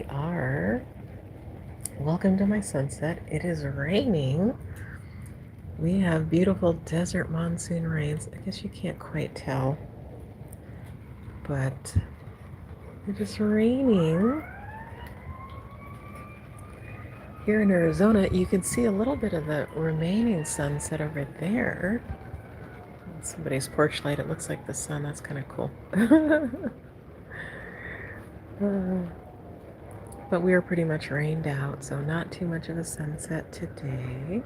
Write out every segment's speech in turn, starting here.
we are. Welcome to my sunset. It is raining. We have beautiful desert monsoon rains. I guess you can't quite tell, but it is raining. Here in Arizona, you can see a little bit of the remaining sunset over there. Somebody's porch light, it looks like the sun. That's kind of cool. But we are pretty much rained out, so not too much of a sunset today.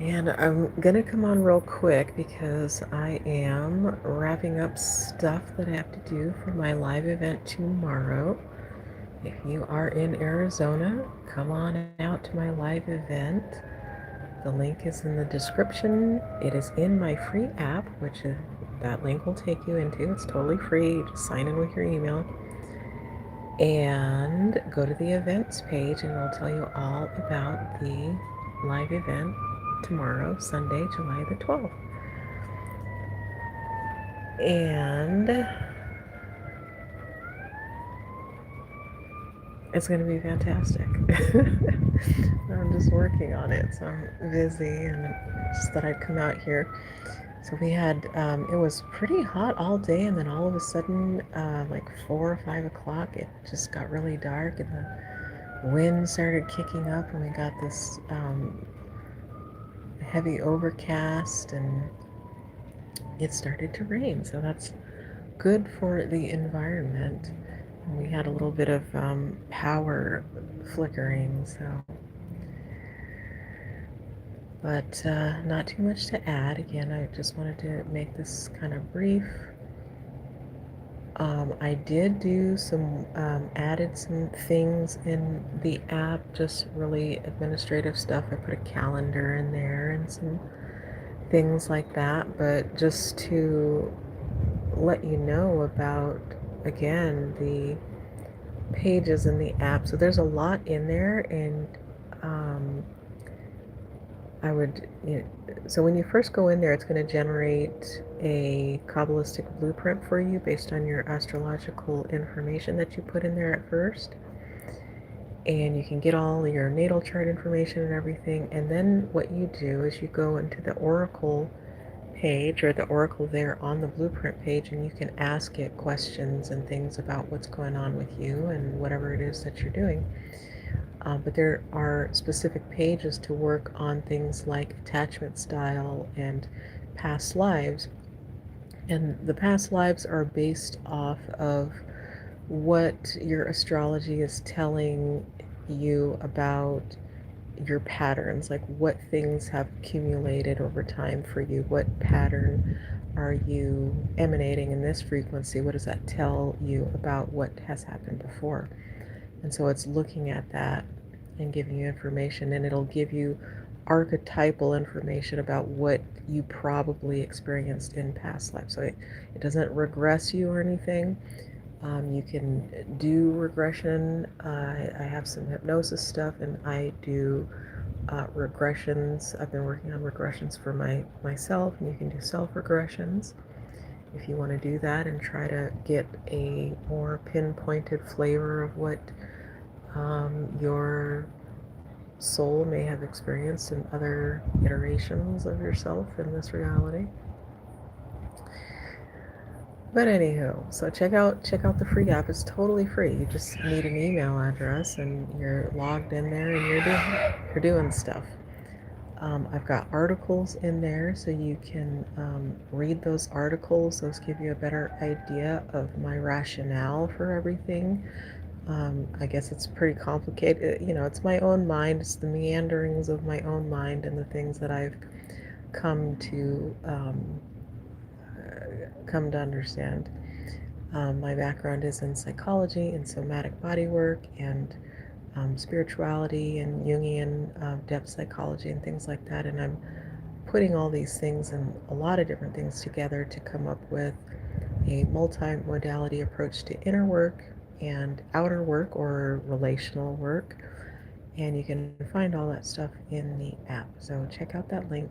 And I'm gonna come on real quick because I am wrapping up stuff that I have to do for my live event tomorrow. If you are in Arizona, come on out to my live event. The link is in the description. It is in my free app, which is, that link will take you into. It's totally free. You just sign in with your email and go to the events page, and it'll tell you all about the live event tomorrow, Sunday, July the 12th. And it's going to be fantastic. I'm just working on it, so I'm busy, and just thought I'd come out here. So we had, it was pretty hot all day, and then all of a sudden, like 4 or 5 o'clock, it just got really dark, and the wind started kicking up, and we got this heavy overcast, and it started to rain. So that's good for the environment. And we had a little bit of power flickering, so. But not too much to add. Again, I just wanted to make this kind of brief. I did do some, added some things in the app, just really administrative stuff. I put a calendar in there and some things like that, but just to let you know about, again, the pages in the app. So there's a lot in there, and I would, so when you first go in there, it's going to generate a Kabbalistic blueprint for you based on your astrological information that you put in there at first. And you can get all your natal chart information and everything. And then what you do is you go into the Oracle page, or the Oracle there on the blueprint page, and you can ask it questions and things about what's going on with you and whatever it is that you're doing. But there are specific pages to work on things like attachment style and past lives. And the past lives are based off of what your astrology is telling you about your patterns, like what things have accumulated over time for you, what pattern are you emanating in this frequency, what does that tell you about what has happened before. And so it's looking at that and giving you information, and it'll give you archetypal information about what you probably experienced in past life. So it doesn't regress you or anything. You can do regression. I have some hypnosis stuff, and I do regressions. I've been working on regressions for myself, and you can do self-regressions if you want to do that and try to get a more pinpointed flavor of what your soul may have experienced in other iterations of yourself in this reality. But anywho, so check out the free app. It's totally free. You just need an email address, and you're logged in there, and you're doing stuff. I've got articles in there, so you can read those articles. Those give you a better idea of my rationale for everything. I guess it's pretty complicated. It's my own mind. It's the meanderings of my own mind and the things that I've come to understand. My background is in psychology and somatic body work and spirituality and Jungian depth psychology and things like that. And I'm putting all these things and a lot of different things together to come up with a multi-modality approach to inner work and outer work, or relational work. And you can find all that stuff in the app. So check out that link.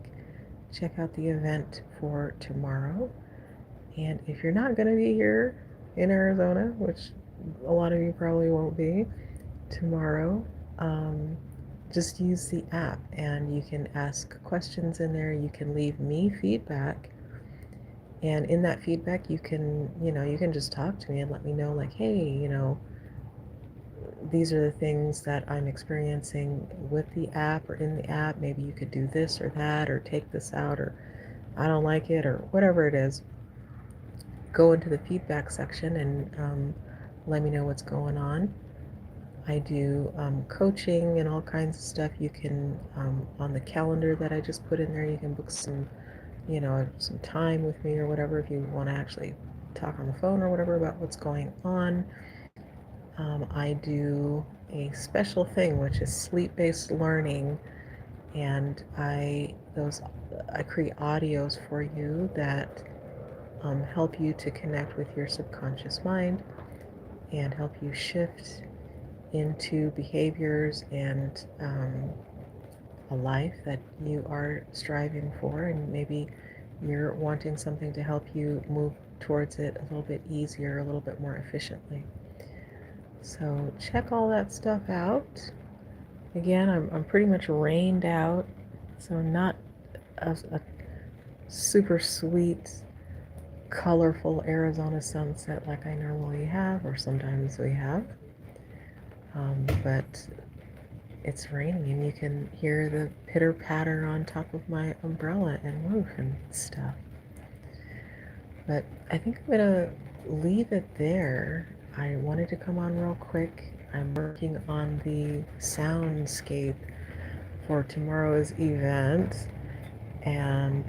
Check out the event for tomorrow. And if you're not going to be here, in Arizona, which a lot of you probably won't be tomorrow, um, just use the app and you can ask questions in there. You can leave me feedback. And in that feedback, you can just talk to me and let me know, like, hey, these are the things that I'm experiencing with the app or in the app. Maybe you could do this or that, or take this out, or I don't like it, or whatever it is. Go into the feedback section and let me know what's going on. I do coaching and all kinds of stuff. You can, on the calendar that I just put in there, you can book some time with me or whatever if you want to actually talk on the phone or whatever about what's going on. I do a special thing, which is sleep-based learning, and I create audios for you that help you to connect with your subconscious mind and help you shift into behaviors and a life that you are striving for, and maybe you're wanting something to help you move towards it a little bit easier, a little bit more efficiently. So check all that stuff out. Again, I'm pretty much rained out, so not a super sweet, colorful Arizona sunset like I normally have, or sometimes we have. But it's raining, and you can hear the pitter patter on top of my umbrella and roof and stuff. But I think I'm gonna leave it there. I wanted to come on real quick. I'm working on the soundscape for tomorrow's event, and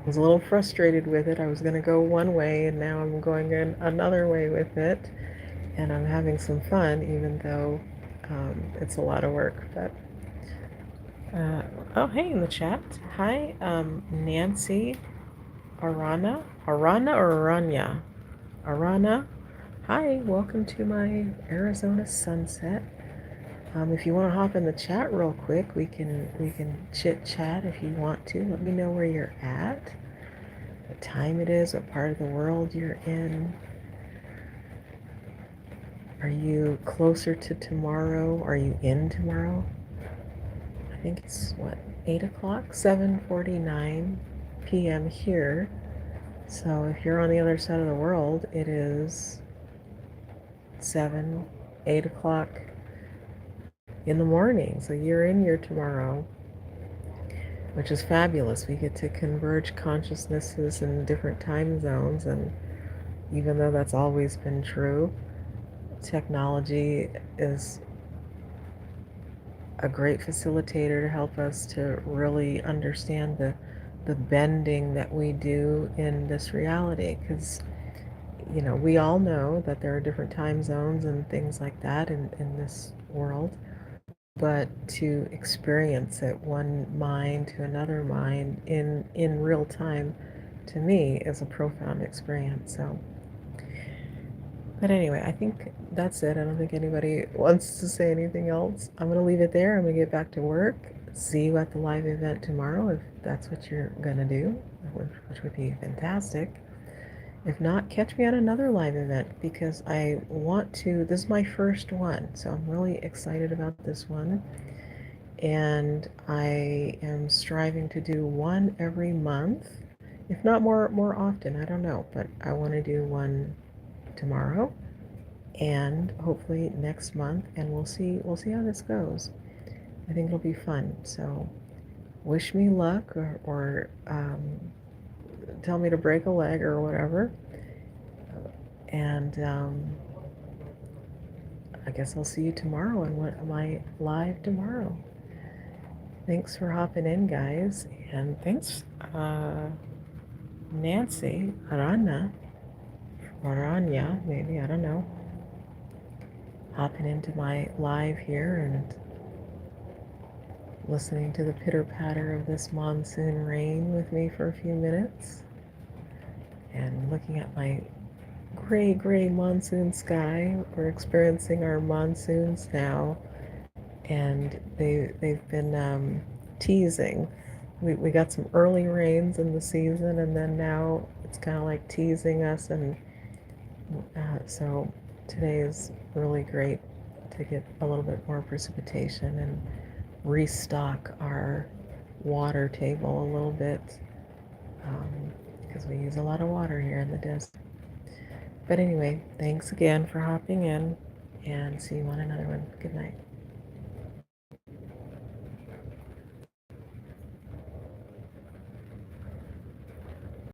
was a little frustrated with it. I was going to go one way, and now I'm going in another way with it, and I'm having some fun, even though it's a lot of work. But oh, hey, in the chat, hi, Nancy, Arana or Arana. Hi, welcome to my Arizona sunset. If you want to hop in the chat real quick, we can chit chat if you want to. Let me know where you're at, what time it is, what part of the world you're in. Are you closer to tomorrow? Are you in tomorrow? I think it's what, 8 o'clock, 7:49 p.m. here. So if you're on the other side of the world, it is 7, 8 o'clock in the morning. So you're in here tomorrow, which is fabulous. We get to converge consciousnesses in different time zones, and even though that's always been true, technology is a great facilitator to help us to really understand the bending that we do in this reality, because we all know that there are different time zones and things like that in this world, but to experience it one mind to another mind in real time, to me, is a profound experience. So, but anyway, I think that's it. I don't think anybody wants to say anything else. I'm going to leave it there. I'm going to get back to work. See you at the live event tomorrow if that's what you're going to do, which would be fantastic. If not, catch me at another live event, because I want to. This is my first one, so I'm really excited about this one. And I am striving to do one every month, if not more often. I don't know, but I want to do one tomorrow and hopefully next month, and we'll see how this goes. I think it'll be fun. So wish me luck, or tell me to break a leg or whatever, and I guess I'll see you tomorrow. And what am I live tomorrow? Thanks for hopping in, guys, and thanks, Nancy, Aranya, maybe, I don't know, hopping into my live here and listening to the pitter-patter of this monsoon rain with me for a few minutes, and looking at my gray monsoon sky. We're experiencing our monsoons now, and they've been teasing we got some early rains in the season, and then now it's kind of like teasing us, and so today is really great to get a little bit more precipitation and restock our water table a little bit, because we use a lot of water here in the desert. But anyway, thanks again for hopping in, and see you on another one. Goodbye.